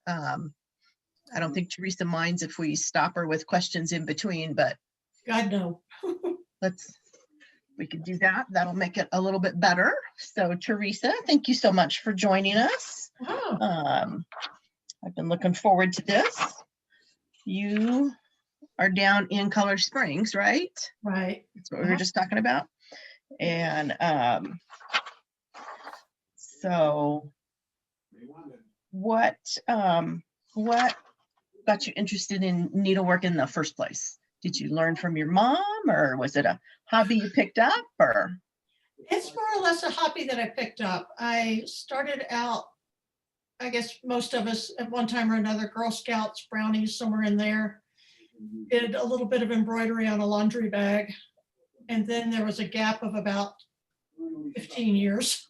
I don't think Teresa minds if we stop her with questions in between, but God, no. we can do that. That'll make it a little bit better. So Teresa, thank you so much for joining us. Wow. I've been looking forward to this. You are down in Color Springs, right? Right. That's what we were just talking about. And so what got you interested in needlework in the first place? Did you learn from your mom, or was it a hobby you picked up, or? It's more or less a hobby that I picked up. I started out, I guess most of us at one time or another, Girl Scouts, Brownies, somewhere in there. Did a little bit of embroidery on a laundry bag. And then there was a gap of about 15 years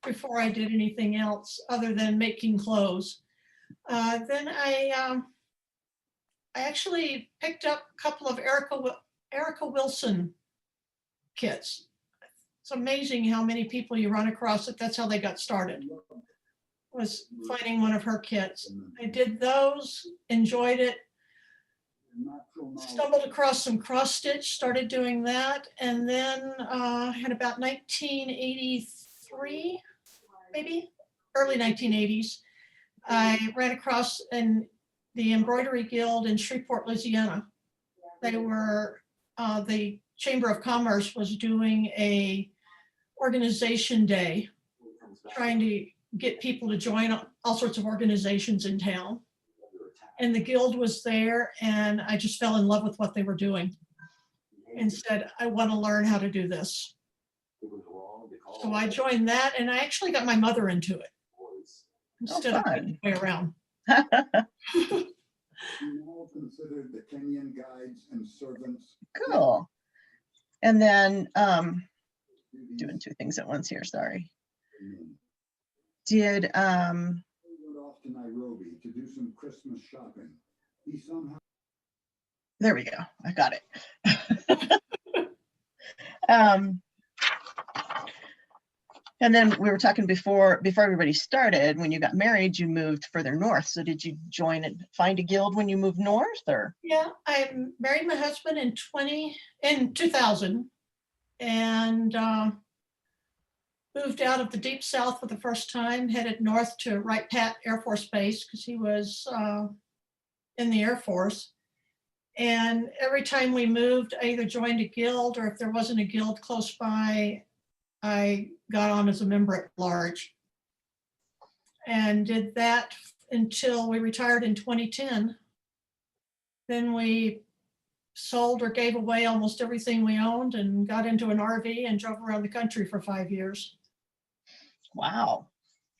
before I did anything else other than making clothes. Then I actually picked up a couple of Erica Wilson kits. It's amazing how many people you run across that's how they got started, was finding one of her kits. I did those, enjoyed it, stumbled across some cross stitch, started doing that, and then in about 1983, maybe early 1980s, I ran across the Embroidery Guild in Shreveport, Louisiana. They were, the Chamber of Commerce was doing a organization day, trying to get people to join all sorts of organizations in town. And the guild was there, and I just fell in love with what they were doing and said, I want to learn how to do this. So I joined that, and I actually got my mother into it instead of the way around. Considered the Kenyan guides and servants. Cool. And then doing two things at once here, sorry. Did went off to Nairobi to do some Christmas shopping. He somehow there we go. I got it. And then we were talking before everybody started, when you got married, you moved further north. So did you join and find a guild when you moved north, or? Yeah, I married my husband in 2000 and moved out of the deep south for the first time, headed north to Wright Pat Air Force Base because he was in the Air Force. And every time we moved, I either joined a guild, or if there wasn't a guild close by, I got on as a member at large and did that until we retired in 2010. Then we sold or gave away almost everything we owned and got into an RV and drove around the country for 5 years. Wow.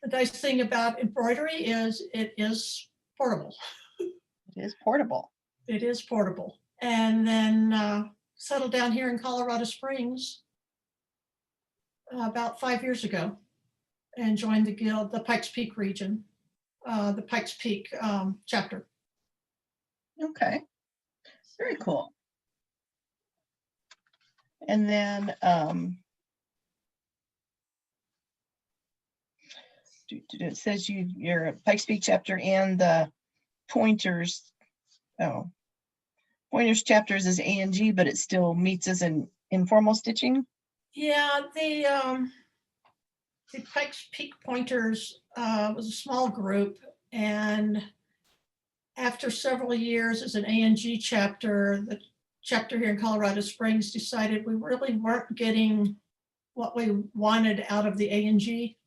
The nice thing about embroidery is it is portable. It is portable. It is portable. And then settled down here in Colorado Springs about 5 years ago and joined the guild, the Pikes Peak region, the Pikes Peak chapter. Okay. Very cool. And then it says you're a Pikes Peak chapter and the Pointers. Oh, Pointers chapters is A&G, but it still meets as an informal stitching. Yeah, the Pikes Peak Pointers was a small group, and after several years as an A&G chapter, the chapter here in Colorado Springs decided we really weren't getting what we wanted out of the A&G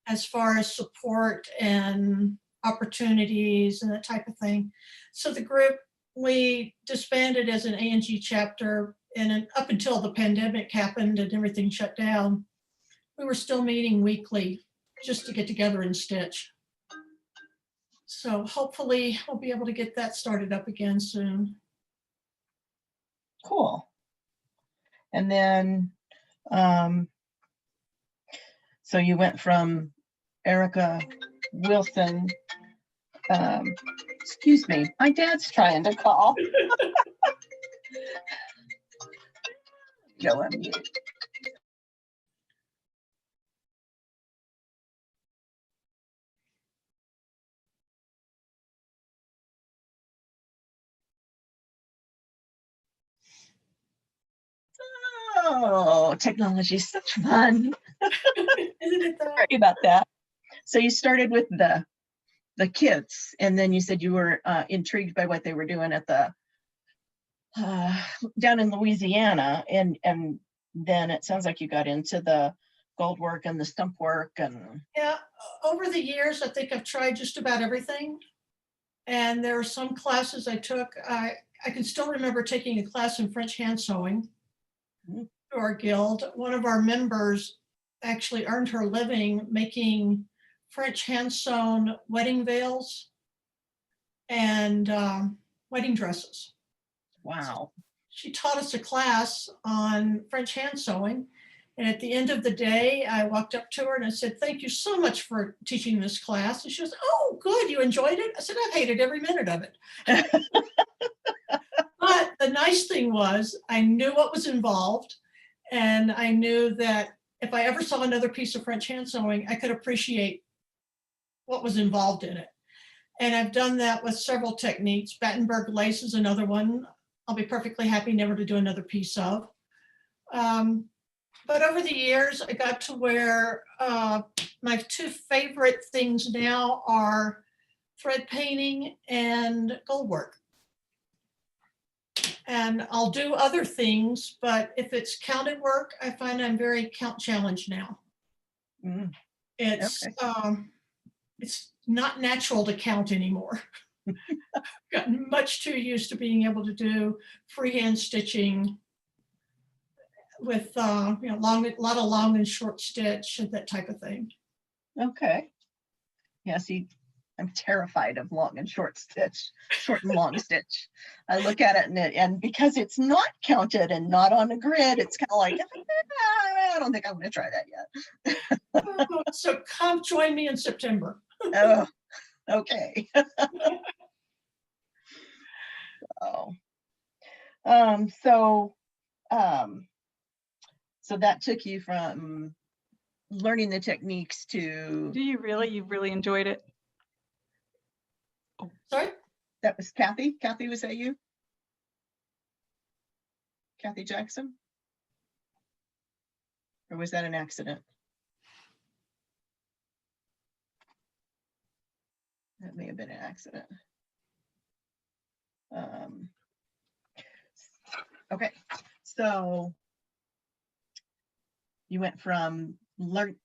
as far as support and opportunities and that type of thing. So the group, we disbanded as an A&G chapter, and up until the pandemic happened and everything shut down, we were still meeting weekly just to get together and stitch. So hopefully we'll be able to get that started up again soon. Cool. And then, so you went from Erica Wilson, excuse me, my dad's trying to call. Go on mute. Oh, technology is such fun. Isn't it though? Sorry about that. So you started with the kids, and then you said you were intrigued by what they were doing at the down in Louisiana, and then it sounds like you got into the gold work and the stump work and Yeah, over the years, I think I've tried just about everything. And there are some classes I took. I can still remember taking a class in French hand sewing Mhm. through our guild. One of our members actually earned her living making French hand sewn wedding veils and wedding dresses. wow. She taught us a class on French hand sewing. And at the end of the day, I walked up to her and I said, "Thank you so much for teaching this class." And she goes, "Oh, good. You enjoyed it?" I said, "I've hated every minute of it." But the nice thing was I knew what was involved. And I knew that if I ever saw another piece of French hand sewing, I could appreciate what was involved in it. And I've done that with several techniques. Battenberg lace is another one. I'll be perfectly happy never to do another piece of. But over the years, I got to where my two favorite things now are thread painting and gold work. And I'll do other things, but if it's counted work, I find I'm very count challenged now. Mm, It's okay. it's not natural to count anymore. Gotten much too used to being able to do freehand stitching with a lot of long and short stitch and that type of thing. Okay. Yeah, see, I'm terrified of long and short stitch, short and long stitch. I look at it and because it's not counted and not on a grid, it's kind of like, I don't think I'm going to try that yet. So come join me in September. Oh, okay. Oh, so, so that took you from learning the techniques to, Do you really? You really enjoyed it? Sorry? that was Kathy? Kathy, was that you? Kathy Jackson? Or was that an accident? That may have been an accident. Okay, so you went from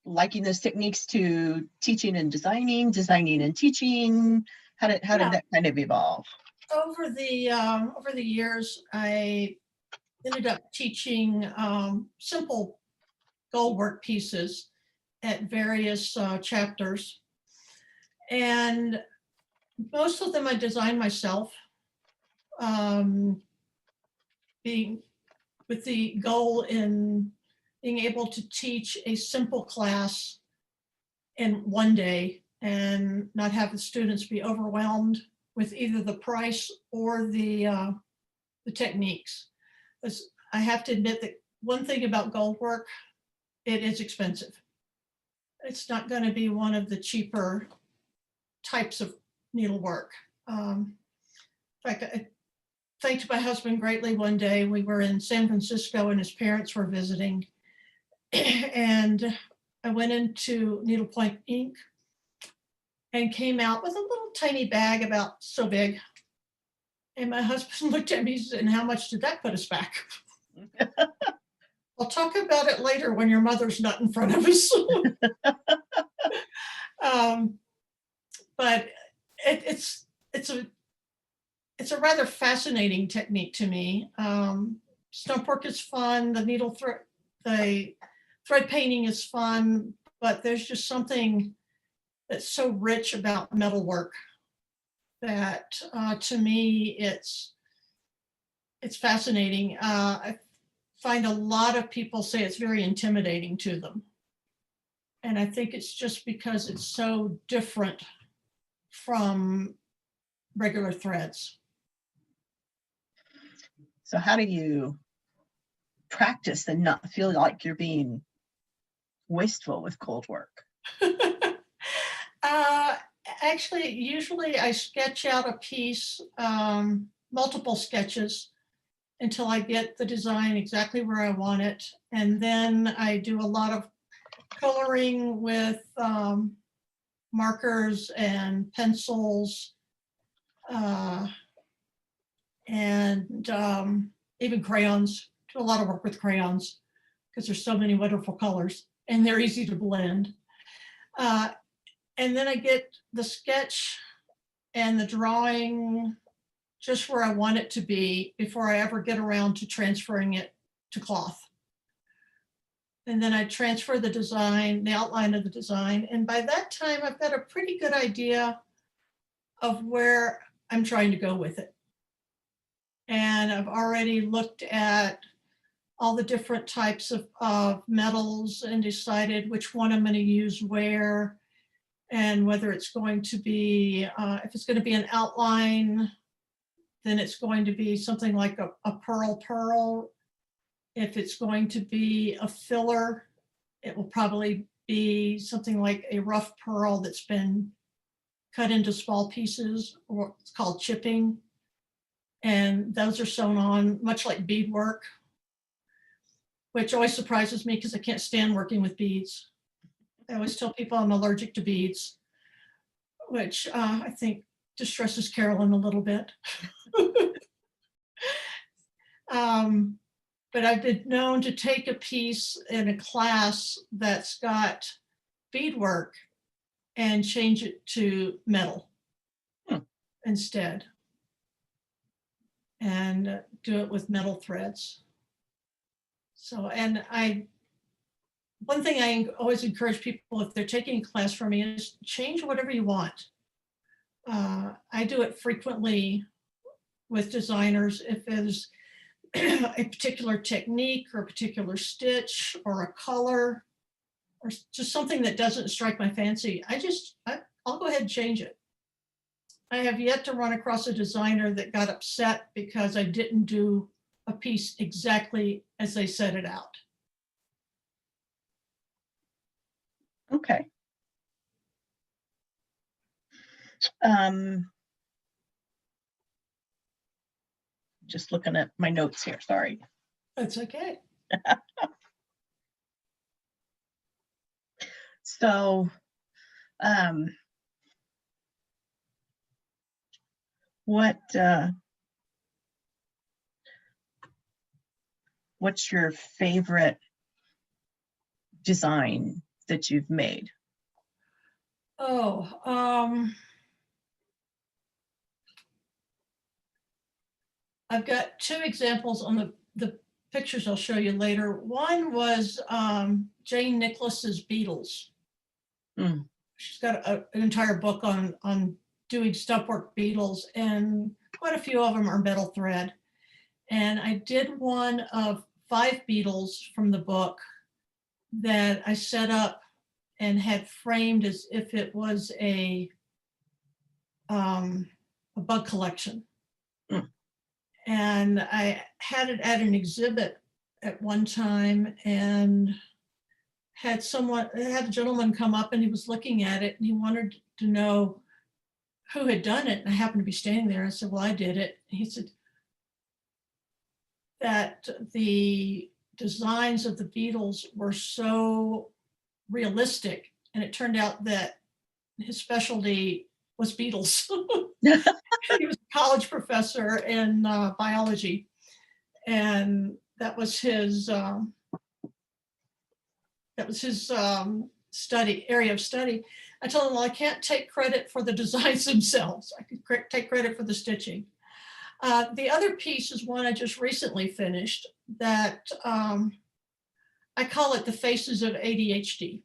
liking those techniques to teaching and designing, designing and teaching. How did Yeah. that kind of evolve? Over the years, I ended up teaching simple gold work pieces at various chapters. And most of them I designed myself, being with the goal in being able to teach a simple class in one day and not have the students be overwhelmed with either the price or the techniques. I have to admit that one thing about gold work, it is expensive. It's not going to be one of the cheaper types of needlework. In fact, I thanked my husband greatly one day. We were in San Francisco and his parents were visiting. And I went into needlepoint ink and came out with a little tiny bag about so big. And my husband looked at me and said, "And how much did that put us back?" I'll talk about it later when your mother's not in front of us. But it's a rather fascinating technique to me. Stump work is fun. The thread painting is fun, but there's just something that's so rich about metalwork that to me it's fascinating. I find a lot of people say it's very intimidating to them. And I think it's just because it's so different from regular threads. So how do you practice and not feel like you're being wasteful with cold work? Actually, usually I sketch out a piece, multiple sketches, until I get the design exactly where I want it. And then I do a lot of coloring with markers and pencils, and even crayons. Do a lot of work with crayons because there's so many wonderful colors and they're easy to blend. And then I get the sketch and the drawing just where I want it to be before I ever get around to transferring it to cloth. And then I transfer the design, the outline of the design. And by that time, I've got a pretty good idea of where I'm trying to go with it. And I've already looked at all the different types of metals and decided which one I'm going to use where, and whether it's going to be, if it's going to be an outline, then it's going to be something like a pearl. If it's going to be a filler, it will probably be something like a rough pearl that's been cut into small pieces, or it's called chipping. And those are sewn on much like beadwork, which always surprises me because I can't stand working with beads. I always tell people I'm allergic to beads, which I think distresses Carolyn a little bit. But I've been known to take a piece in a class that's got beadwork and change it to metal instead, and do it with metal threads. So, and one thing I always encourage people if they're taking a class from me is change whatever you want. I do it frequently with designers. If there's a particular technique or a particular stitch or a color or just something that doesn't strike my fancy, I'll go ahead and change it. I have yet to run across a designer that got upset because I didn't do a piece exactly as they set it out. Okay. Just looking at my notes here, sorry. That's okay. So, what's your favorite design that you've made? I've got two examples on the pictures I'll show you later. One was Jane Nicholas's beetles. She's got an entire book on doing stump work beetles, and quite a few of them are metal thread. And I did one of 5 beetles from the book that I set up and had framed as if it was a bug collection. And I had it at an exhibit at one time and had a gentleman come up and he was looking at it and he wanted to know who had done it. And I happened to be standing there. I said, well, I did it. And he said that the designs of the beetles were so realistic. And it turned out that his specialty was beetles. He was a college professor in biology, and that was his area of study. I told him, well, I can't take credit for the designs themselves. I could take credit for the stitching. The other piece is one I just recently finished that I call it the faces of ADHD,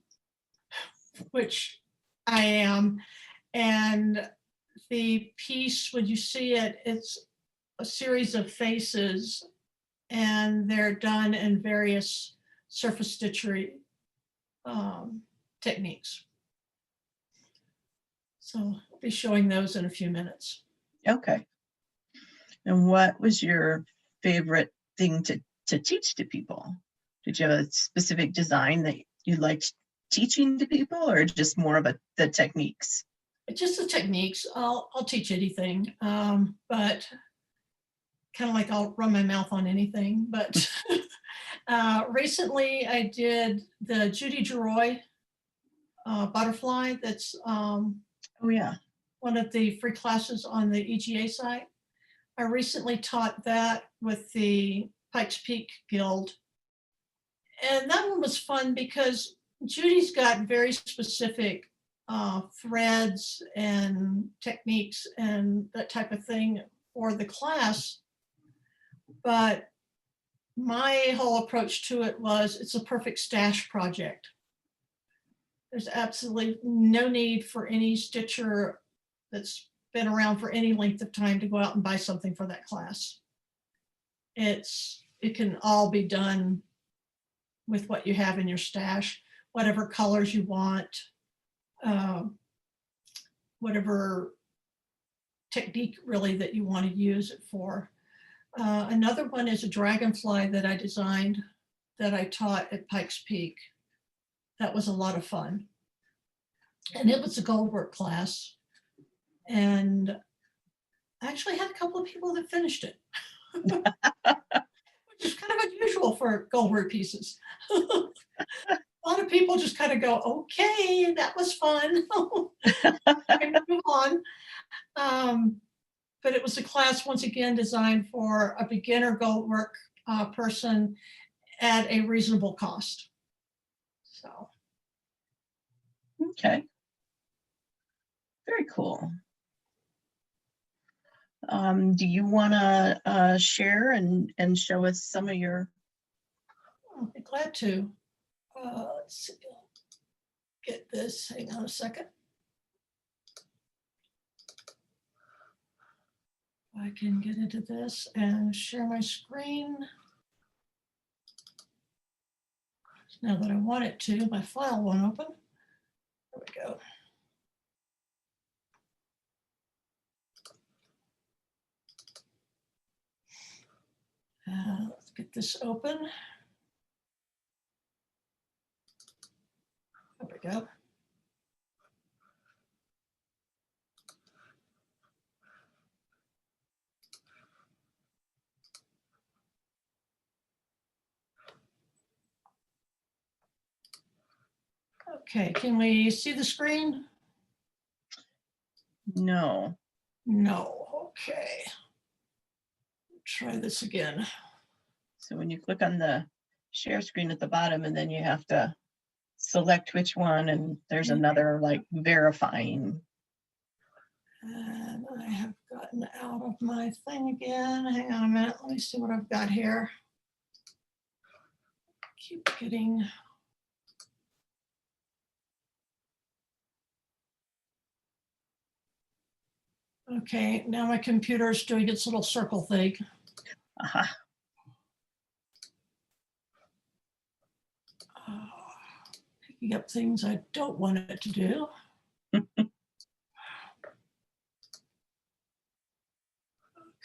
which I am. And the piece, when you see it, it's a series of faces and they're done in various surface stitchery techniques. So I'll be showing those in a few minutes. Okay. And what was your favorite thing to teach to people? Did you have a specific design that you liked teaching to people, or just more of the techniques? Just the techniques. I'll teach anything, but kind of like I'll run my mouth on anything, but recently I did the Judy Geroy butterfly. That's Oh, yeah. one of the free classes on the EGA site. I recently taught that with the Pikes Peak Guild. And that one was fun because Judy's got very specific threads and techniques and that type of thing for the class. But my whole approach to it was it's a perfect stash project. There's absolutely no need for any stitcher that's been around for any length of time to go out and buy something for that class. It can all be done with what you have in your stash, whatever colors you want, whatever technique really that you want to use it for. Another one is a dragonfly that I designed that I taught at Pikes Peak. That was a lot of fun. And it was a goldwork class. And I actually had a couple of people that finished it, which is kind of unusual for goldwork pieces. A lot of people just kind of go, okay, that was fun. And move on. But it was a class, once again, designed for a beginner goldwork person at a reasonable cost. So. Okay. Very cool. Do you want to share and show us some of your? I'll be glad to. Let's see. Get this. Hang on a second. I can get into this and share my screen. Now that I want it to, my file won't open. There we go. Let's get this open. There we go. Okay, can we see the screen? No. No, okay. Try this again. So when you click on the share screen at the bottom, and then you have to select which one, and there's another like verifying. And I have gotten out of my thing again. Hang on a minute. Let me see what I've got here. Keep getting. Okay, now my computer's doing its little circle thing. Aha. Picking up things I don't want it to do.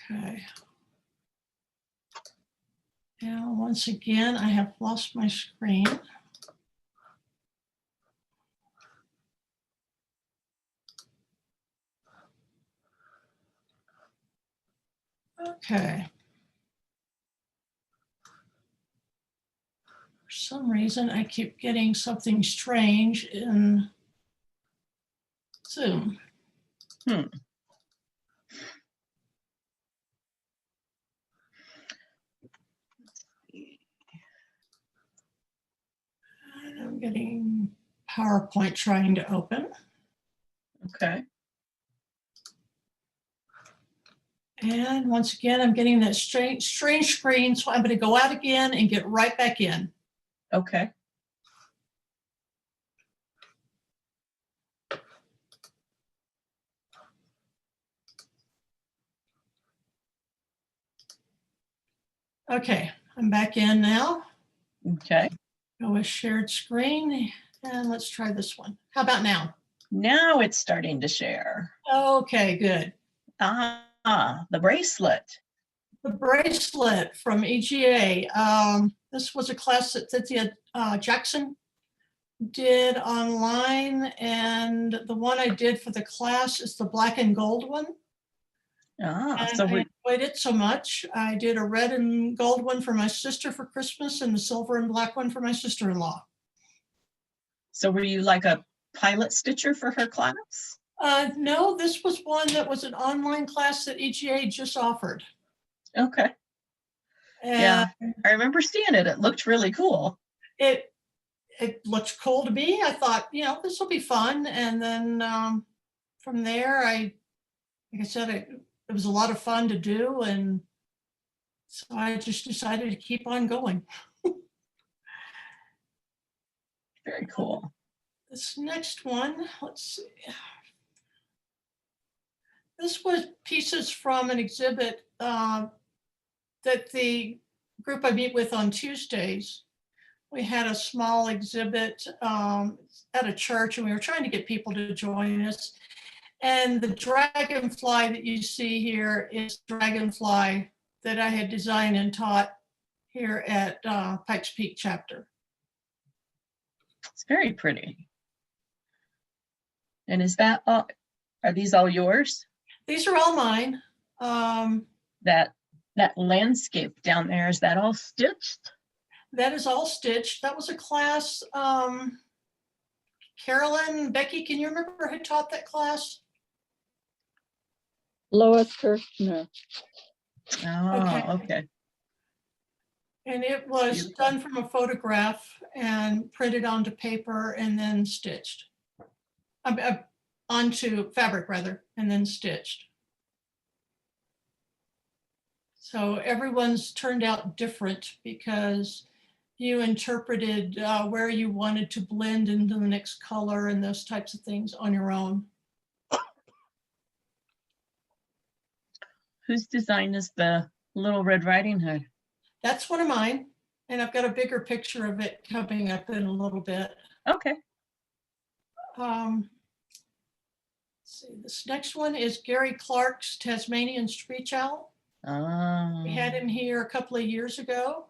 Okay. Now, once again, I have lost my screen. Okay. For some reason, I keep getting something strange in Zoom. Hmm. And I'm getting PowerPoint trying to open. Okay. And once again, I'm getting that strange screen. So I'm going to go out again and get right back in. Okay. Okay, I'm back in now. Okay. Go with shared screen and let's try this one. How about now? Now it's starting to share. Okay, good. The bracelet. The bracelet from EGA. This was a class that Cynthia Jackson did online, and the one I did for the class is the black and gold one. Ah, And so I enjoyed it so much. I did a red and gold one for my sister for Christmas and the silver and black one for my sister-in-law. were you like a pilot stitcher for her class? No, this was one that was an online class that EGA just offered. Okay, And yeah, I remember seeing it. It looked really cool. it looked cool to me. I thought, this will be fun. And then from there, like I said, it was a lot of fun to do. And so I just decided to keep on going. Very cool. This next one, let's see. This was pieces from an exhibit that the group I meet with on Tuesdays. We had a small exhibit at a church, and we were trying to get people to join us. And the dragonfly that you see here is dragonfly that I had designed and taught here at Pikes Peak chapter. It's very pretty. And is that all, are these all yours? These are all mine. That landscape down there, is that all stitched? That is all stitched. That was a class. Carolyn, Becky, can you remember who taught that class? Lois Kirchner. Oh, okay. And it was Beautiful. done from a photograph and printed onto paper and then stitched. Onto fabric rather, and then stitched. So everyone's turned out different because you interpreted where you wanted to blend into the next color and those types of things on your own. Whose design is the Little Red Riding Hood? That's one of mine. And I've got a bigger picture of it coming up in a little bit. Okay. Let's see, this next one is Gary Clark's Tasmanian Screech Owl. We had him here a couple of years ago.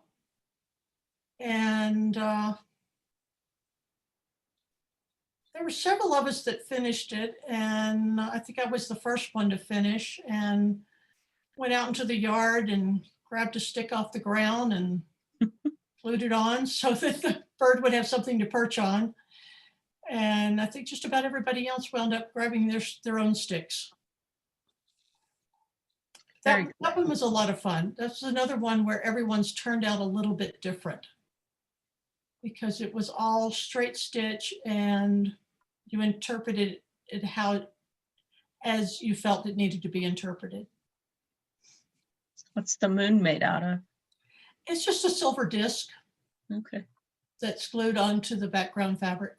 And there were several of us that finished it. And I think I was the first one to finish, and went out into the yard and grabbed a stick off the ground and glued it on so that the bird would have something to perch on. And I think just about everybody else wound up grabbing their own sticks. Very That one was a lot of fun. That's another one where everyone's turned out a little bit different because it was all straight stitch and you interpreted it as you felt it needed to be interpreted. What's the moon made out of? It's just a silver disc Okay. that's glued onto the background fabric.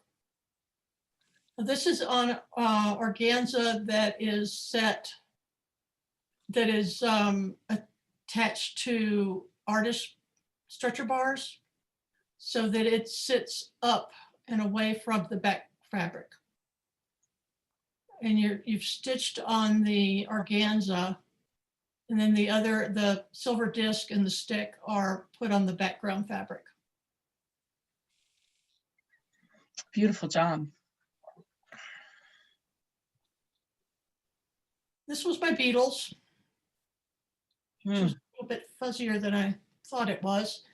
This is on organza that is attached to artist stretcher bars so that it sits up and away from the back fabric. And you've stitched on the organza, and then the silver disc and the stick are put on the background fabric. Beautiful job. This was my Beatles, which Hmm. was a little bit fuzzier than I thought it was.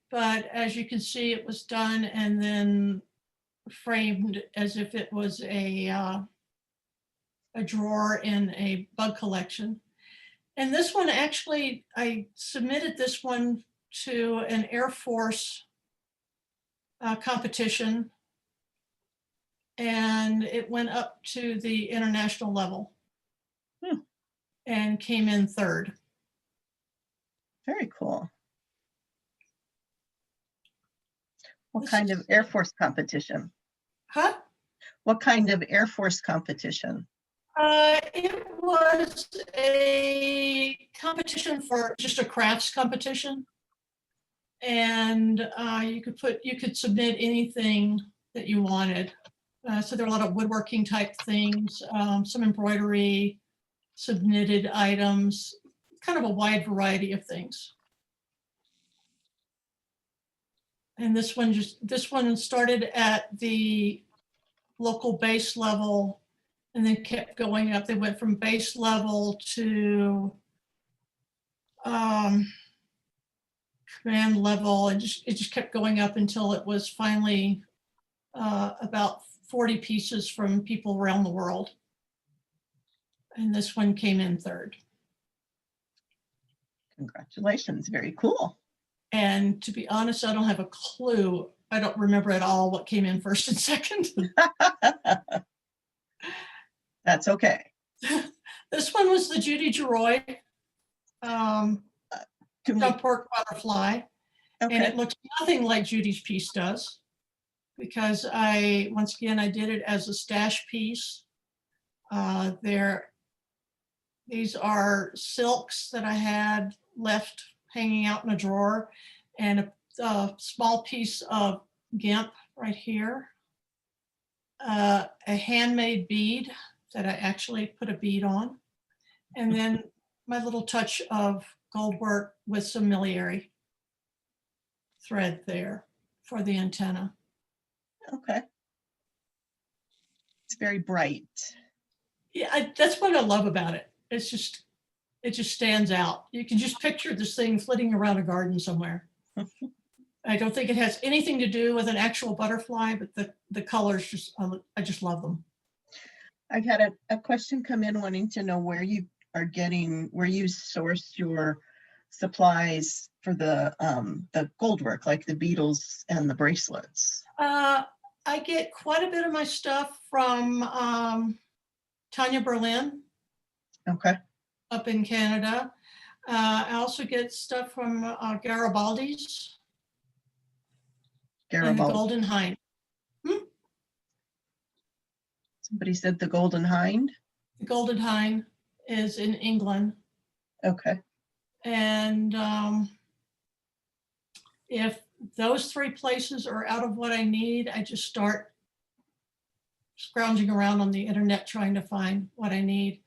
But as you can see, it was done and then framed as if it was a drawer in a bug collection. And this one, actually, I submitted this one to an Air Force competition, and it went up to the international level and came in third. Very cool. What This kind is- of Air Force competition? Huh? What kind of Air Force competition? It was a competition for just a crafts competition. And you could submit anything that you wanted. So there were a lot of woodworking type things, some embroidery, submitted items, kind of a wide variety of things. And this one started at the local base level and then kept going up. They went from base level to command level, and it just kept going up until it was finally about 40 pieces from people around the world. And this one came in third. Congratulations, very cool. And to be honest, I don't have a clue. I don't remember at all what came in first and second. That's okay. This one was the Judy Geroy Can we, jump pork butterfly. And okay, it looks nothing like Judy's piece does, because once again, I did it as a stash piece. These are silks that I had left hanging out in a drawer, and a small piece of gimp right here. A handmade bead that I actually put a bead on. And then my little touch of gold work with some milliary thread there for the antenna. okay. It's very bright. Yeah, that's what I love about it. It just stands out. You can just picture this thing flitting around a garden somewhere. I don't think it has anything to do with an actual butterfly, but the colors I just love them. I've had a question come in wanting to know where you source your supplies for the gold work, like the beetles and the bracelets. I get quite a bit of my stuff from Tanya Berlin Okay, up in Canada. I also get stuff from Garibaldi's and the Garibaldi. Golden Hind. Somebody said the Golden Hind. The Golden Hind is in England. Okay, And if those three places are out of what I need, I just start scrounging around on the internet trying to find what I need.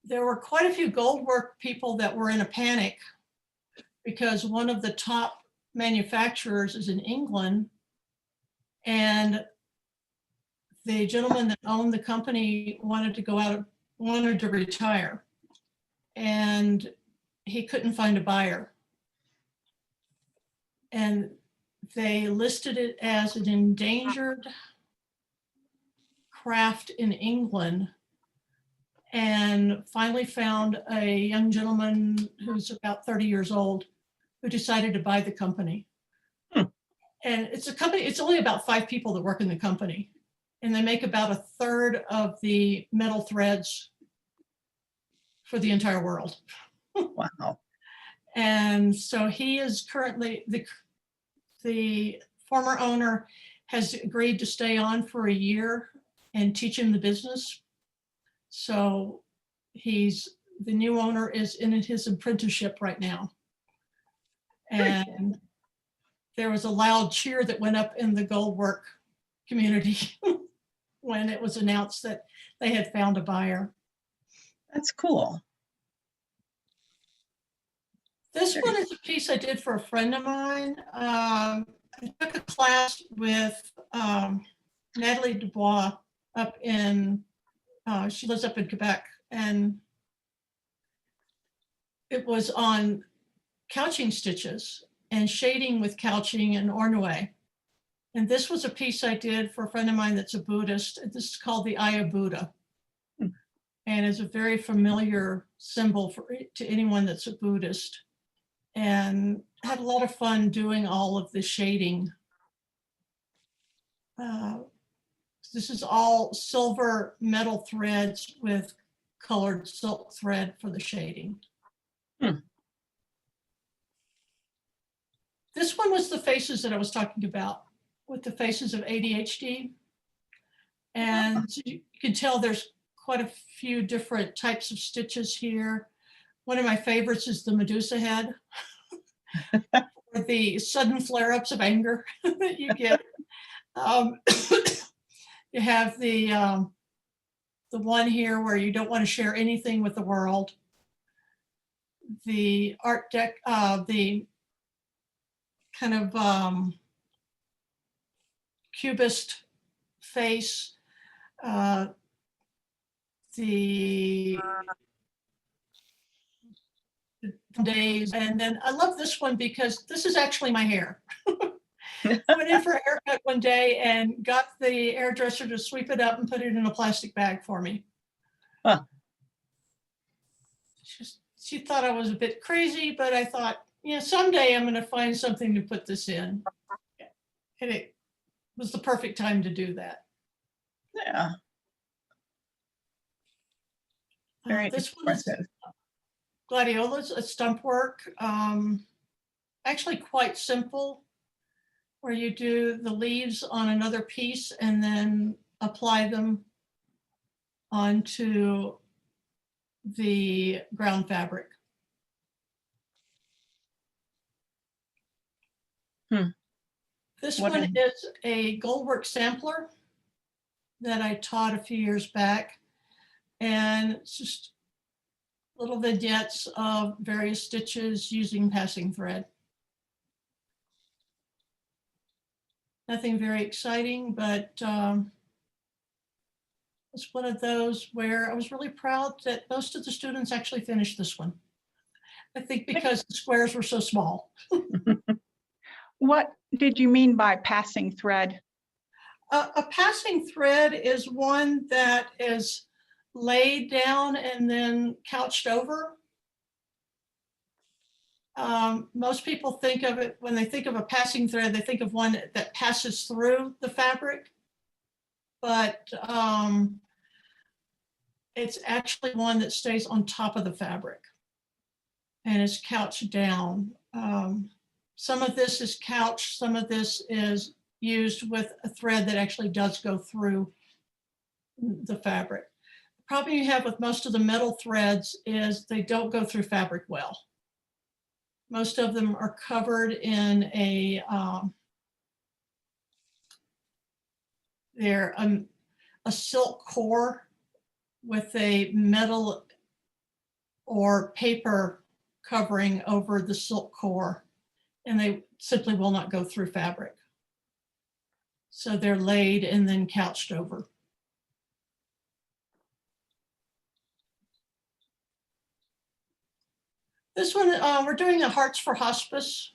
There were quite a few gold work people that were in a panic because one of the top manufacturers is in England, and the gentleman that owned the company wanted to retire, and he couldn't find a buyer. And they listed it as an endangered craft in England, and finally found a young gentleman who's about 30 years old who decided to buy the company. And it's a company, it's only about 5 people that work in the company, and they make about a third of the metal threads for the entire world. wow. And so he is currently, the former owner has agreed to stay on for a year and teach him the business. So the new owner is in his apprenticeship right now. And there was a loud cheer that went up in the gold work community when it was announced that they had found a buyer. That's cool. This one is a piece I did for a friend of mine. I took a class with Natalie Dubois up in, she lives up in Quebec, and it was on couching stitches and shading with couching and ornoe. And this was a piece I did for a friend of mine that's a Buddhist. This is called the Eye of Buddha. And it's a very familiar symbol to anyone that's a Buddhist. And had a lot of fun doing all of the shading. This is all silver metal threads with colored silk thread for the shading. This one was the faces that I was talking about, with the faces of ADHD. And you can tell there's quite a few different types of stitches here. One of my favorites is the Medusa head, or the sudden flare-ups of anger that you get. You have the one here where you don't want to share anything with the world. The art deck, the kind of cubist face. the days. And then I love this one because this is actually my hair. I went in for a haircut one day and got the hairdresser to sweep it up and put it in a plastic bag for me. Huh. She thought I was a bit crazy, but I thought, someday I'm going to find something to put this in. And it was the perfect time to do that. Yeah, very This one is impressive. gladiolas, a stump work. Actually quite simple, where you do the leaves on another piece and then apply them onto the ground fabric. This What one is- is a goldwork sampler that I taught a few years back. And it's just little vignettes of various stitches using passing thread. Nothing very exciting, but it's one of those where I was really proud that most of the students actually finished this one. I think because the squares were so small. What did you mean by passing thread? A passing thread is one that is laid down and then couched over. Most people think of it, when they think of a passing thread, they think of one that passes through the fabric. But it's actually one that stays on top of the fabric and is couched down. Some of this is couched, some of this is used with a thread that actually does go through the fabric. The problem you have with most of the metal threads is they don't go through fabric well. Most of them are covered in they're a silk core with a metal or paper covering over the silk core, and they simply will not go through fabric. So they're laid and then couched over. This one, we're doing a Hearts for Hospice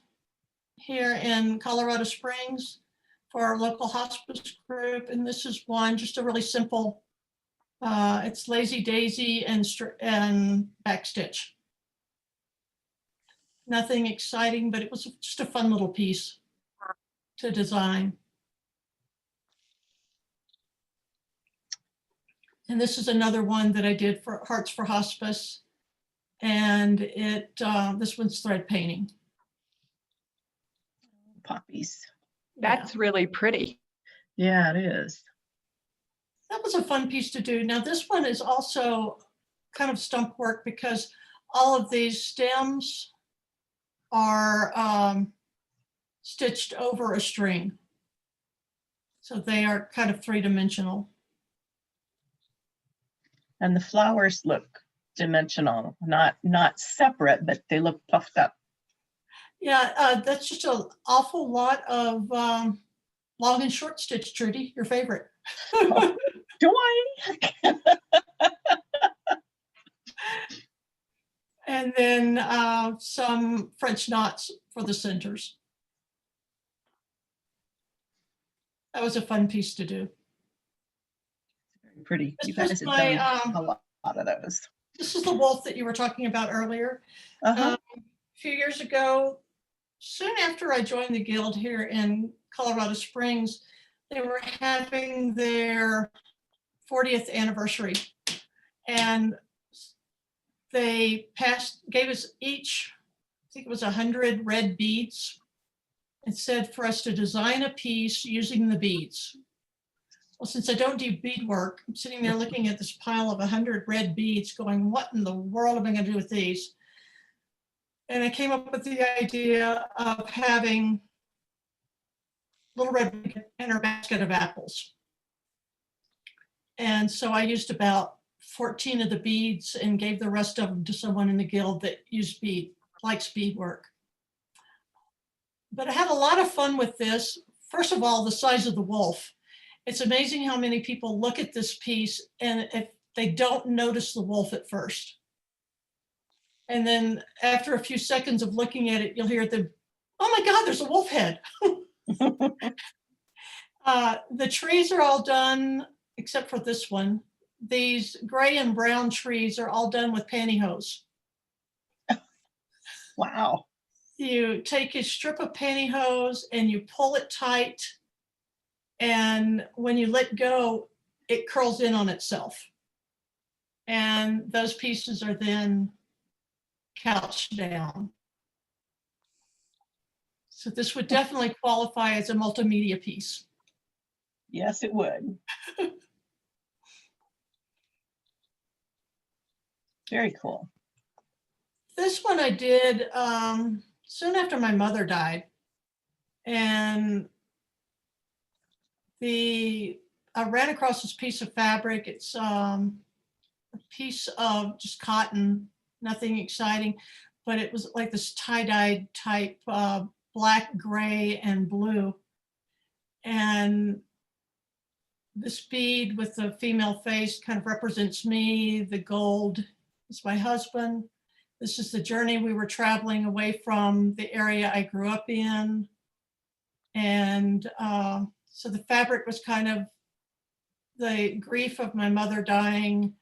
here in Colorado Springs for our local hospice group. And this is one, just a really simple, it's Lazy Daisy and backstitch. Nothing exciting, but it was just a fun little piece to design. And this is another one that I did for Hearts for Hospice. And this one's thread painting. Poppies. That's really pretty. Yeah, it is. That was a fun piece to do. Now this one is also kind of stump work because all of these stems are stitched over a string. So they are kind of three-dimensional. And the flowers look dimensional, not separate, but they look puffed up. Yeah, that's just an awful lot of long and short stitch, Trudy, your favorite. Oh, do I? And then some French knots for the centers. That was a fun piece to do. Pretty. This You guys was have my, done a lot of those. This is the wolf that you were talking about earlier. Uh-huh. A few years ago, soon after I joined the guild here in Colorado Springs, they were having their 40th anniversary. And they gave us each, I think it was 100 red beads, and said for us to design a piece using the beads. Well, since I don't do beadwork, I'm sitting there looking at this pile of 100 red beads going, what in the world am I going to do with these? And I came up with the idea of having Little Red and her basket of apples. And so I used about 14 of the beads and gave the rest of them to someone in the guild that likes beadwork. But I had a lot of fun with this. First of all, the size of the wolf. It's amazing how many people look at this piece and if they don't notice the wolf at first. And then after a few seconds of looking at it, you'll hear the, oh my God, there's a wolf head. The trees are all done, except for this one. These gray and brown trees are all done with pantyhose. Wow. You take a strip of pantyhose and you pull it tight. And when you let go, it curls in on itself. And those pieces are then couched down. So this would definitely qualify as a multimedia piece. Yes, it would. Very cool. This one I did soon after my mother died. And I ran across this piece of fabric. It's a piece of just cotton, nothing exciting, but it was like this tie-dyed type black, gray, and blue. And this bead with the female face kind of represents me. The gold is my husband. This is the journey we were traveling away from the area I grew up in. And so the fabric was kind of the grief of my mother dying,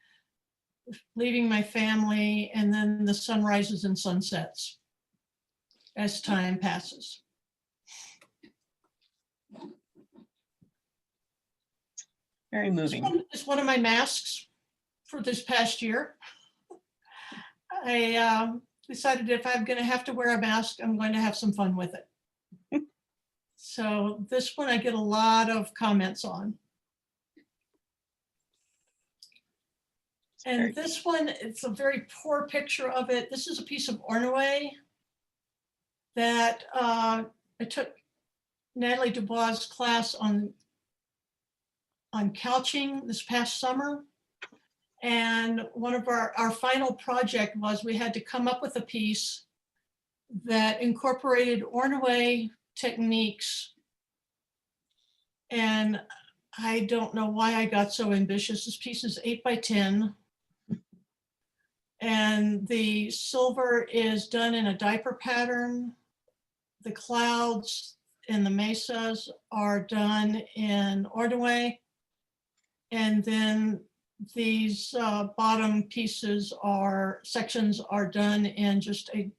leaving my family, and then the sunrises and sunsets as time passes. Very This moving. one is one of my masks for this past year. I decided if I'm going to have to wear a mask, I'm going to have some fun with it. So this one I get a lot of comments on. Very And this one, it's a very poor picture of it. This is a piece of ornaway that I took Natalie Dubois' class on couching this past summer. And one of our final project was we had to come up with a piece that incorporated ornaway techniques. And I don't know why I got so ambitious. This piece is 8 by 10. And the silver is done in a diaper pattern. The clouds and the mesas are done in ordinary. And then these bottom pieces sections are done in just a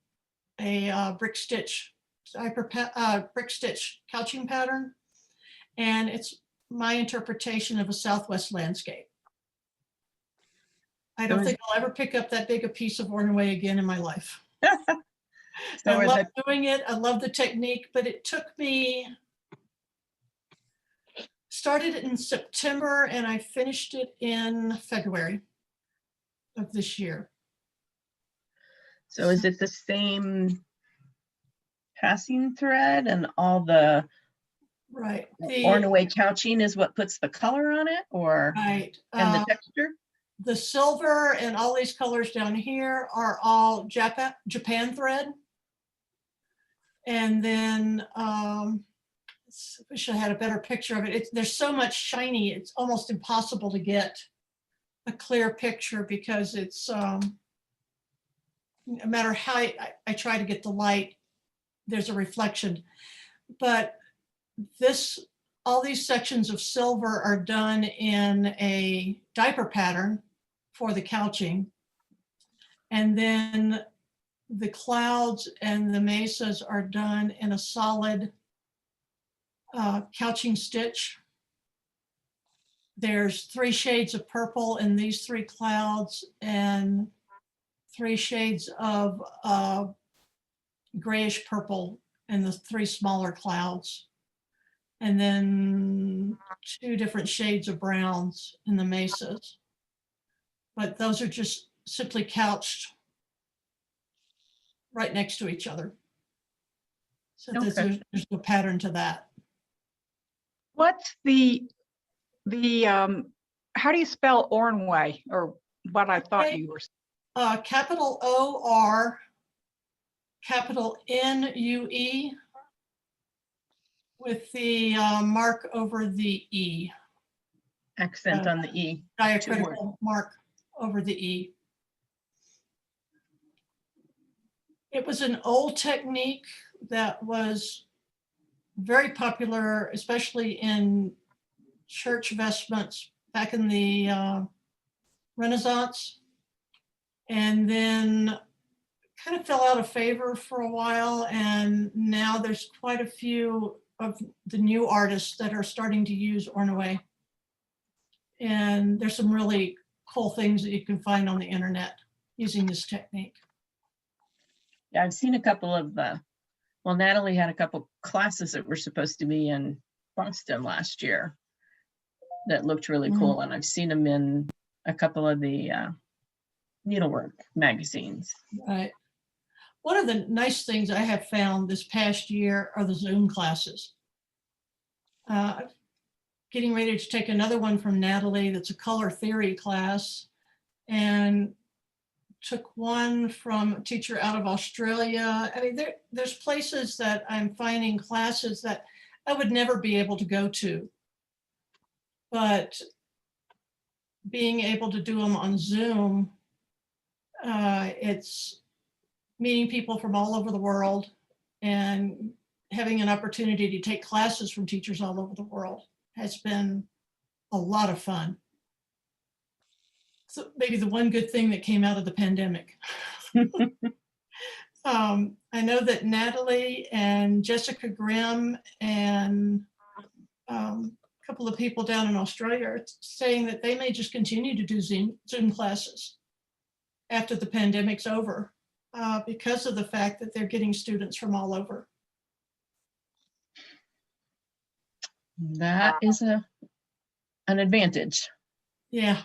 brick stitch brick stitch couching pattern. And it's my interpretation of a Southwest landscape. I don't think I'll ever pick up that big a piece of ornaway again in my life. So I love doing it. I love the technique, but it took me, started it in September and I finished it in February of this year. So is it the same passing thread and all the Right. ornaway couching is what puts the color on it, or Right. and the texture? The silver and all these colors down here are all Japan thread. And then I wish I had a better picture of it. There's so much shiny, it's almost impossible to get a clear picture because it's no matter how I try to get the light, there's a reflection. But all these sections of silver are done in a diaper pattern for the couching. And then the clouds and the mesas are done in a solid couching stitch. There's 3 shades of purple in these 3 clouds and 3 shades of grayish purple in the 3 smaller clouds. And then 2 different shades of browns in the mesas. But those are just simply couched right next to each other. So Okay. there's no pattern to that. What's how do you spell Ornway, or what I thought Okay. you were? Capital O-R, capital N-U-E, with the mark over the E. Accent on the E. diacritical mark over the E. It was an old technique that was very popular, especially in church vestments back in the Renaissance. And then kind of fell out of favor for a while. And now there's quite a few of the new artists that are starting to use ornament. And there's some really cool things that you can find on the internet using this technique. Yeah, I've seen a couple of, well, Natalie had a couple classes that were supposed to be in Boston last year that looked really cool. And I've seen them in a couple of the needlework magazines. Right. One of the nice things I have found this past year are the Zoom classes. Getting ready to take another one from Natalie that's a color theory class, and took one from a teacher out of Australia. I mean, there's places that I'm finding classes that I would never be able to go to. But being able to do them on Zoom, it's meeting people from all over the world and having an opportunity to take classes from teachers all over the world has been a lot of fun. So maybe the one good thing that came out of the pandemic. I know that Natalie and Jessica Grimm and a couple of people down in Australia are saying that they may just continue to do Zoom classes after the pandemic's over, because of the fact that they're getting students from all over. That is an advantage. Yeah.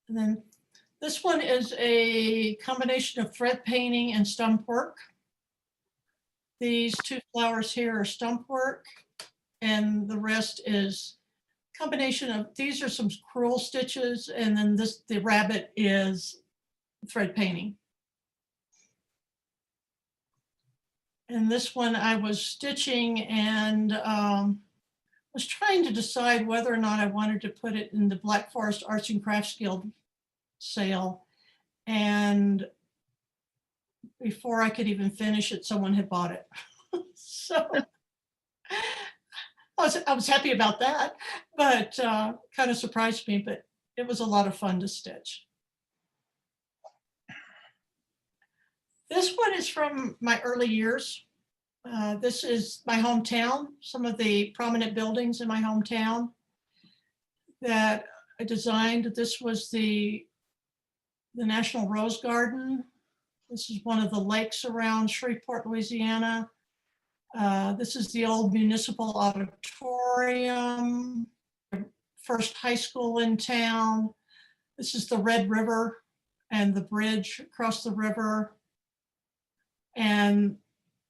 And then this one is a combination of thread painting and stump work. These two flowers here are stump work, and the rest is combination of, these are some crewel stitches, and then the rabbit is thread painting. And this one I was stitching and was trying to decide whether or not I wanted to put it in the Black Forest Arts and Crafts Guild sale. And before I could even finish it, someone had bought it. So I was happy about that, but kind of surprised me, but it was a lot of fun to stitch. This one is from my early years. This is my hometown, some of the prominent buildings in my hometown that I designed. This was the National Rose Garden. This is one of the lakes around Shreveport, Louisiana. This is the old municipal auditorium, first high school in town. This is the Red River and the bridge across the river. And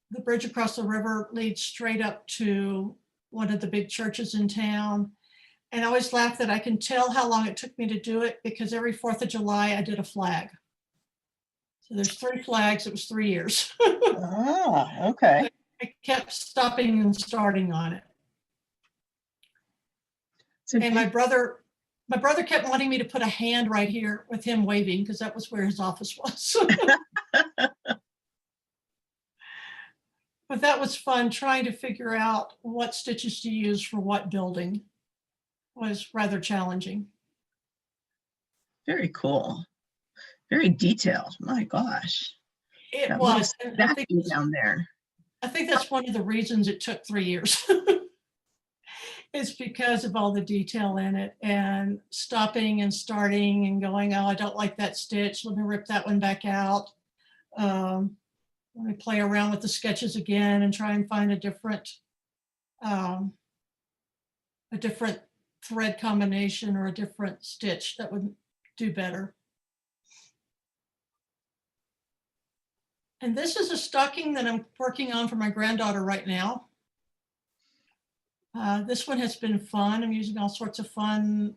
the bridge across the river leads straight up to one of the big churches in town. And I always laugh that I can tell how long it took me to do it because every 4th of July I did a flag. So there's 3 flags, it was 3 years. Ah, okay. I kept stopping and starting on it. So And my brother kept wanting me to put a hand right here with him waving because that was where his office was. But that was fun, trying to figure out what stitches to use for what building was rather challenging. very cool. Very detailed. My gosh. It That little was. And statue down there. I think that's one of the reasons it took 3 years. It's because of all the detail in it and stopping and starting and going, oh, I don't like that stitch. Let me rip that one back out. Let me play around with the sketches again and try and find a different thread combination or a different stitch that would do better. And this is a stocking that I'm working on for my granddaughter right now. This one has been fun. I'm using all sorts of fun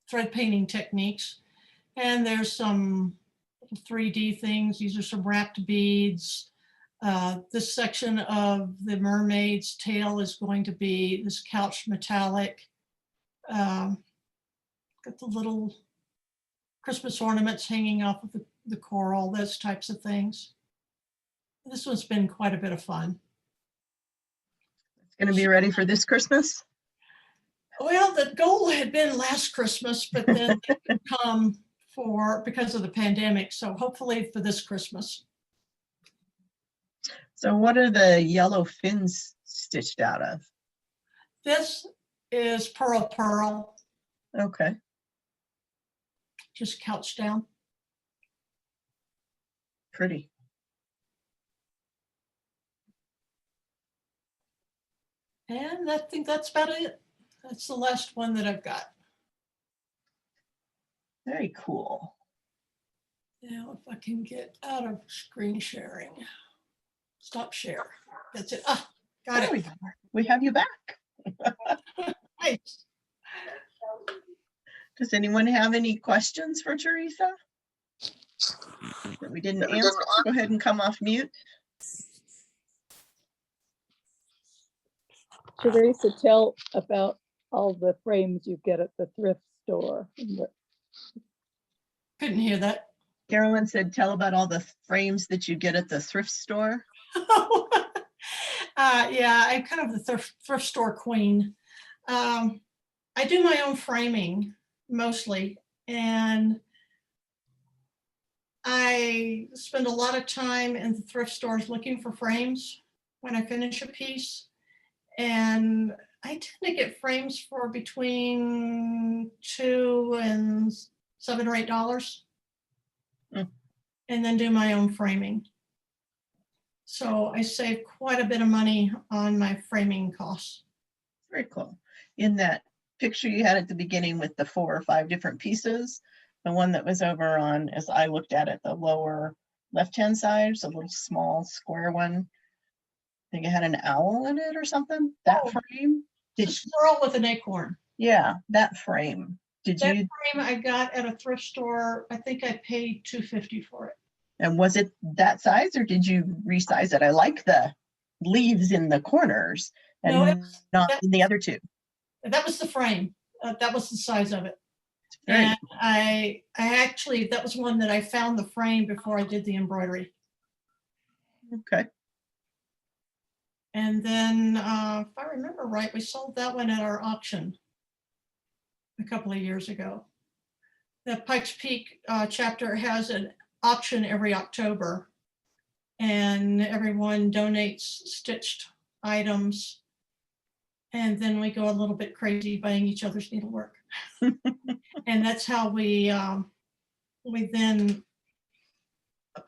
thread painting techniques. And there's some 3D things. These are some wrapped beads. This section of the mermaid's tail is going to be this couch metallic. Got the little Christmas ornaments hanging off of the coral, those types of things. This one's been quite a bit of fun. It's going to be ready for this Christmas? Well, the goal had been last Christmas, but then it didn't come because of the pandemic. So hopefully for this Christmas. So what are the yellow fins stitched out of? This is pearl, Okay, just couch down. pretty. And I think that's about it. That's the last one that I've got. Very cool. Now, if I can get out of screen sharing. Stop share. That's it. Ah, got There we it. go. We have you back. Nice. Does anyone have any questions for Teresa that we didn't answer? Go ahead and come off mute. Teresa, tell about all the frames you get at the thrift store. Couldn't hear that. Carolyn said, tell about all the frames that you get at the thrift store. Yeah, I'm kind of the thrift store queen. I do my own framing mostly, and I spend a lot of time in the thrift stores looking for frames when I finish a piece. And I tend to get frames for between $2 and $7 or $8. Mm. And then do my own framing. So I save quite a bit of money on my framing costs. Very cool. In that picture you had at the beginning with the 4 or 5 different pieces, the one that was over on, as I looked at it, the lower left-hand side, it's a little small square one. I think it had an owl in it or something. That Oh. frame? The squirrel with an acorn. Yeah, that frame. Did That you, frame I got at a thrift store. I think I paid $2.50 for it. and was it that size or did you resize it? I like the leaves in the corners and No, not that- in the other two. That was the frame. That was the size of it. Very And I actually, that was one that I found the frame before I did the embroidery. okay. And then, if I remember right, we sold that one at our auction a couple of years ago. The Pikes Peak chapter has an auction every October, and everyone donates stitched items. And then we go a little bit crazy buying each other's needlework. And that's how we then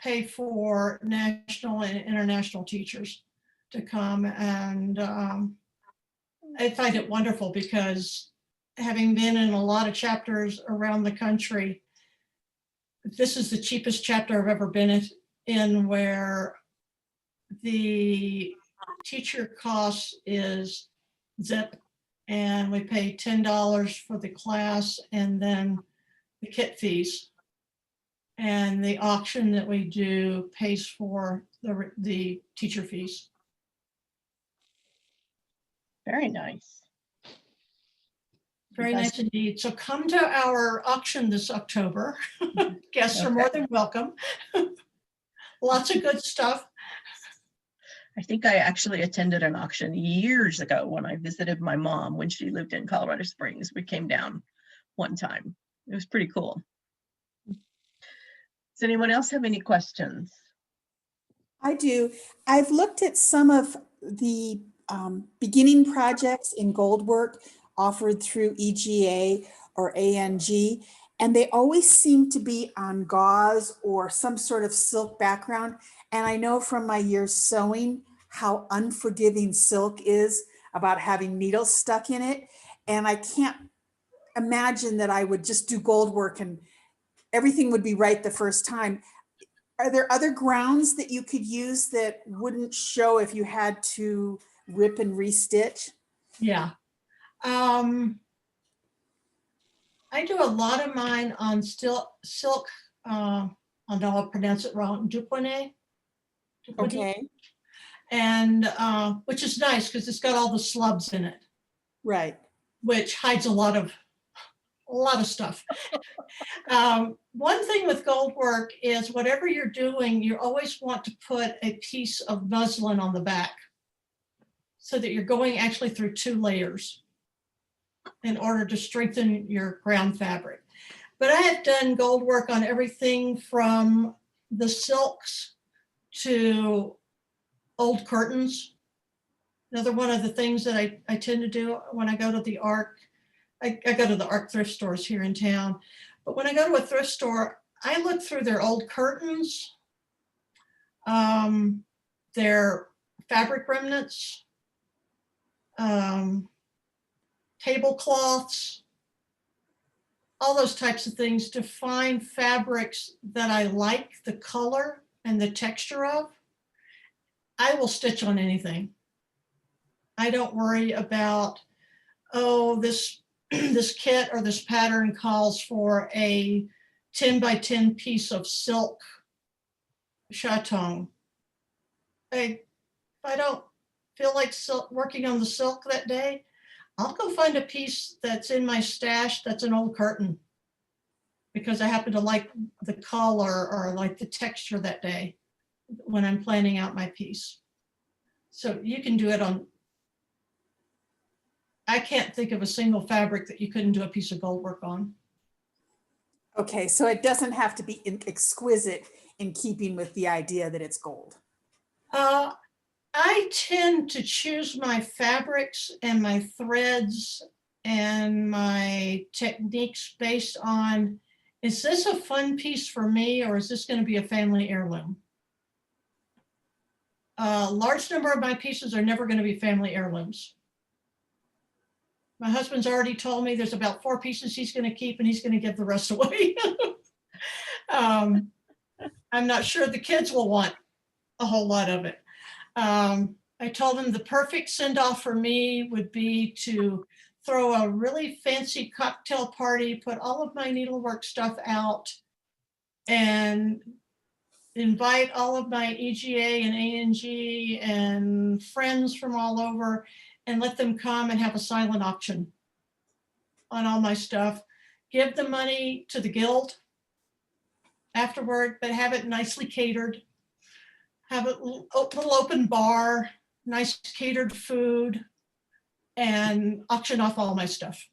pay for national and international teachers to come. And I find it wonderful because having been in a lot of chapters around the country, this is the cheapest chapter I've ever been in, where the teacher cost is zip, and we pay $10 for the class and then the kit fees. And the auction that we do pays for the teacher fees. Very nice. Very Because- nice indeed. So come to our auction this October. Guests are more Okay. than welcome. Lots of good stuff. I think I actually attended an auction years ago when I visited my mom when she lived in Colorado Springs. We came down one time. It was pretty cool. Does anyone else have any questions? I do. I've looked at some of the beginning projects in Goldwork offered through EGA or ANG, and they always seem to be on gauze or some sort of silk background. And I know from my years sewing how unforgiving silk is about having needles stuck in it. And I can't imagine that I would just do Goldwork and everything would be right the first time. Are there other grounds that you could use that wouldn't show if you had to rip and restitch? Yeah. I do a lot of mine on silk. I know I'll pronounce it wrong. Duponet. hoodie. Okay, And which is nice because it's got all the slubs in it, right. which hides a lot of stuff. One thing with gold work is whatever you're doing, you always want to put a piece of muslin on the back so that you're going actually through 2 layers in order to strengthen your ground fabric. But I have done gold work on everything from the silks to old curtains. Another one of the things that I tend to do when I go to the ARC, I go to the ARC thrift stores here in town, but when I go to a thrift store, I look through their old curtains, their fabric remnants, tablecloths, all those types of things to find fabrics that I like the color and the texture of. I will stitch on anything. I don't worry about, oh, this this kit or this pattern calls for a 10 by 10 piece of silk chaton. If I don't feel like working on the silk that day, I'll go find a piece that's in my stash that's an old curtain because I happen to like the color or like the texture that day when I'm planning out my piece. So you can do it on, I can't think of a single fabric that you couldn't do a piece of gold work on. Okay, so it doesn't have to be exquisite in keeping with the idea that it's gold. I tend to choose my fabrics and my threads and my techniques based on, is this a fun piece for me or is this going to be a family heirloom? A large number of my pieces are never going to be family heirlooms. My husband's already told me there's about 4 pieces he's going to keep and he's going to give the rest away. I'm not sure the kids will want a whole lot of it. I told him the perfect send-off for me would be to throw a really fancy cocktail party, put all of my needlework stuff out, and invite all of my EGA and ANG and friends from all over and let them come and have a silent auction on all my stuff. Give the money to the guild afterward, but have it nicely catered. Have a little open bar, nice catered food, and auction off all my stuff.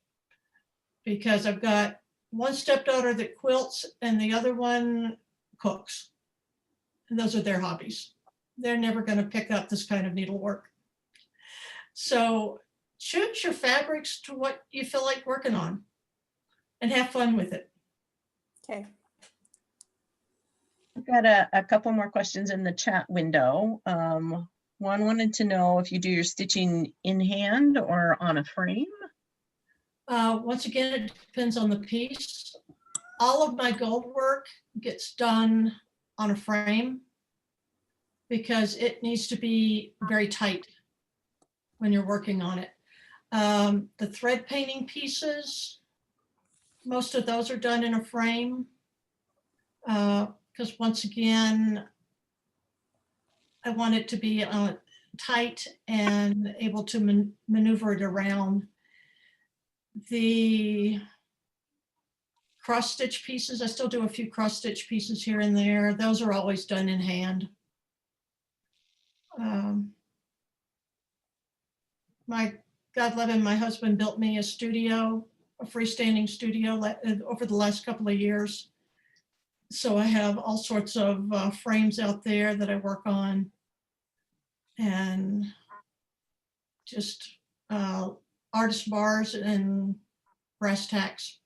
Because I've got one stepdaughter that quilts and the other one cooks. And those are their hobbies. They're never going to pick up this kind of needlework. So choose your fabrics to what you feel like working on and have fun with it. Okay. I've got a couple more questions in the chat window. One wanted to know if you do your stitching in hand or on a frame. Once again, it depends on the piece. All of my gold work gets done on a frame because it needs to be very tight when you're working on it. The thread painting pieces, most of those are done in a frame because once again, I want it to be tight and able to maneuver it around. The cross stitch pieces, I still do a few cross stitch pieces here and there. Those are always done in hand. My God love him, my husband built me a studio, a freestanding studio over the last couple of years. So I have all sorts of frames out there that I work on and just artist bars and brass tacks.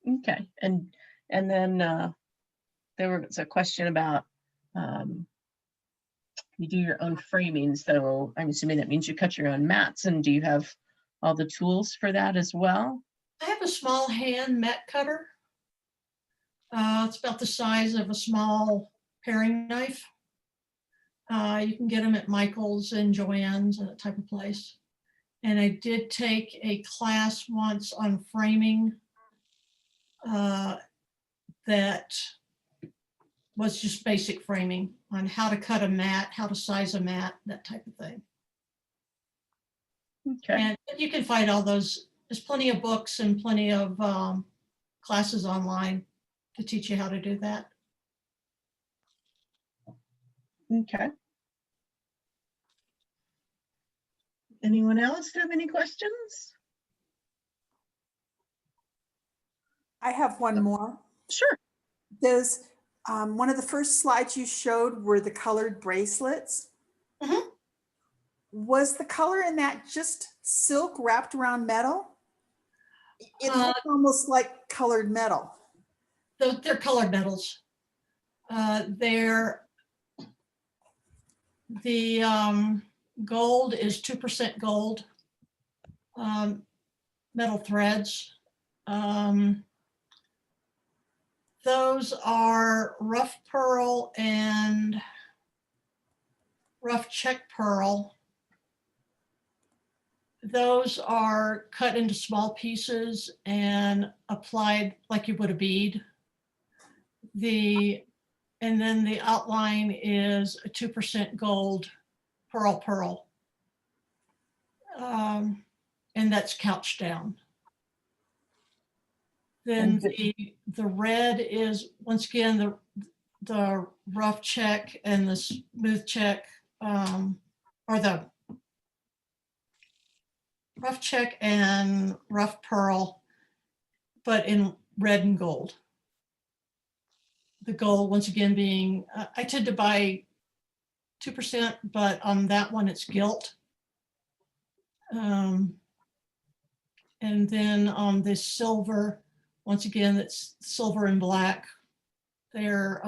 Okay, and then there was a question about you do your own framing, so I'm assuming that means you cut your own mats, and do you have all the tools for that as well? I have a small hand mat cutter. It's about the size of a small paring knife. You can get them at Michael's and Joann's and that type of place. And I did take a class once on framing that was just basic framing on how to cut a mat, how to size a mat, that type of thing. Okay, And you can find all those. There's plenty of books and plenty of classes online to teach you how to do that. okay. Anyone else have any questions? I have one more. Sure. Does, one of the first slides you showed were the colored bracelets. Mhm. Was the color in that just silk wrapped around metal? It Uh, looked almost like colored metal. They're colored metals. The gold is 2% gold. Metal threads. Those are rough pearl and rough check pearl. Those are cut into small pieces and applied like you would a bead. And then the outline is a 2% gold pearl. And that's couched down. Then the red is, once again, the rough check and the smooth check, or the rough check and rough pearl, but in red and gold. The gold, once again, being, I tend to buy 2%, but on that one, it's gilt. And then on this silver, once again, it's silver and black. They're,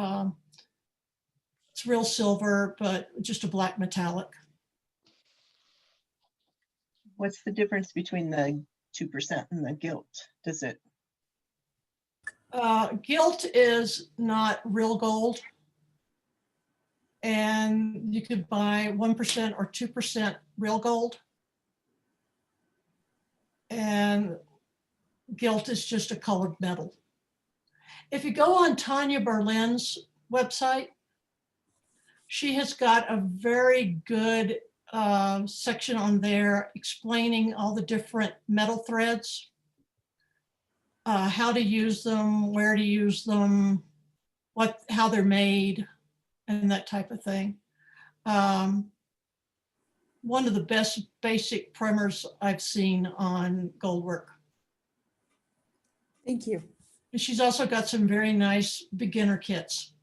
it's real silver, but just a black metallic. What's the difference between the 2% and the gilt? Does it? Gilt is not real gold. And you could buy 1% or 2% real gold. And gilt is just a colored metal. If you go on Tanya Berlin's website, she has got a very good section on there explaining all the different metal threads, how to use them, where to use them, how they're made, and that type of thing. One of the best basic primers I've seen on gold work. Thank you. And she's also got some very nice beginner kits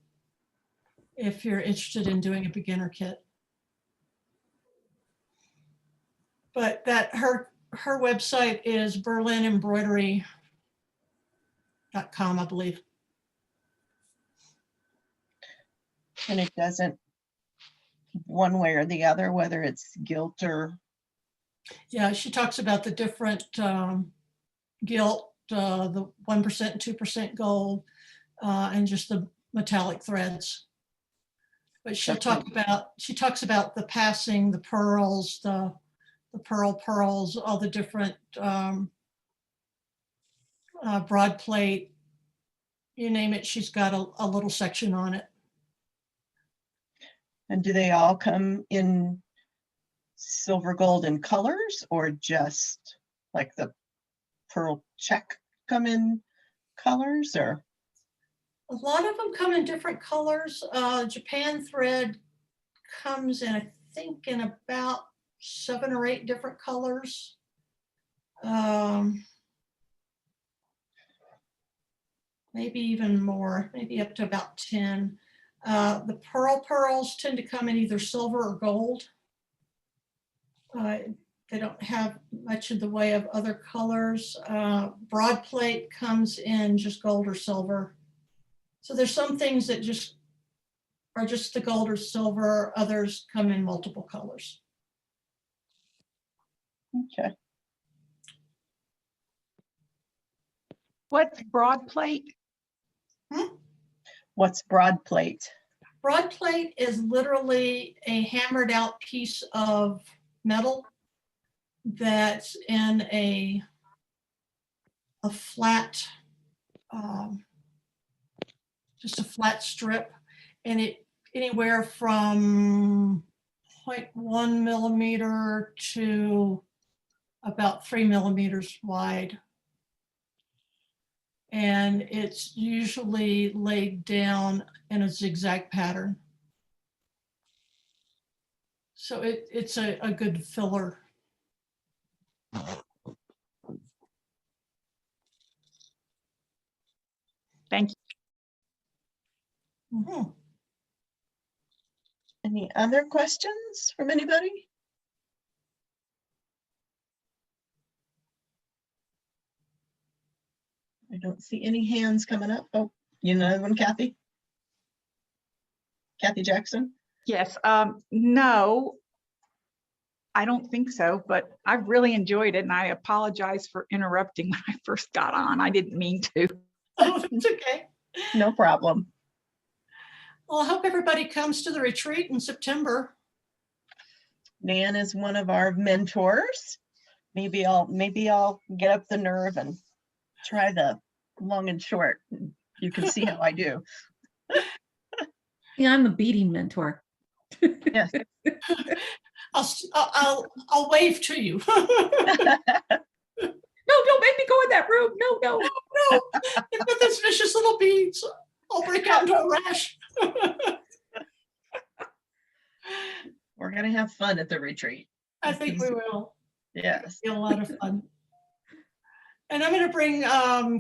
if you're interested in doing a beginner kit. But that her website is berlinembroidery.com, I believe. And it doesn't one way or the other, whether it's gilt or. Yeah, she talks about the different gilt, the 1% and 2% gold, and just the metallic threads. But she talks about the passing, the pearls, the pearls, all the different broad plate, you name it, she's got a little section on it. And do they all come in silver, gold, and colors, or just like the pearl check come in colors, or? A lot of them come in different colors. Japan thread comes in, I think, in about 7 or 8 different colors. Maybe even more, maybe up to about 10. The pearls tend to come in either silver or gold. They don't have much in the way of other colors. Broad plate comes in just gold or silver. So there's some things that just are just the gold or silver. Others come in multiple colors. Okay. What's broad plate? What's broad plate? Broad plate is literally a hammered out piece of metal that's in a flat, just a flat strip. and it anywhere from 0.1 millimeter to about 3 millimeters wide. And it's usually laid down in a zigzag pattern. So it's a good filler. Thank you. Mhm. Any other questions from anybody? I don't see any hands coming up. Oh, you know, one, Kathy? Kathy Jackson? Yes, no, I don't think so, but I've really enjoyed it and I apologize for interrupting when I first got on. I didn't mean to. Oh, it's okay. No problem. Well, I hope everybody comes to the retreat in September. Nan is one of our mentors. Maybe I'll get up the nerve and try the long and short. You can see how I do. Yeah, I'm the beating mentor. Yes. I'll wave to you. No, don't make me go in that room. No, no. No, you've got those vicious little beads. I'll break out into a rash. We're gonna have fun at the retreat. I think we will. Yes. Be a lot of fun. And I'm going to bring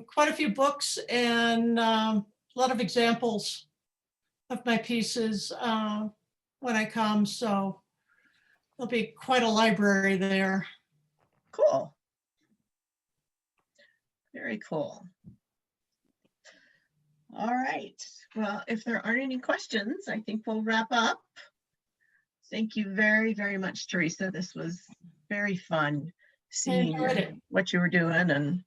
quite a few books and a lot of examples of my pieces when I come. So there'll be quite a library there. Cool. Very cool. All right. Well, if there aren't any questions, I think we'll wrap up. Thank you very, very much, Teresa. This was very fun seeing enjoyed it. what you were doing and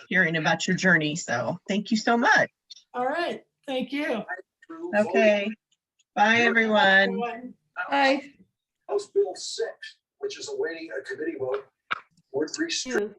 hearing about your journey. So thank you so much. All right. Thank you. Okay. Bye, everyone. Bye. House Bill 6, which is awaiting a committee vote, would restриct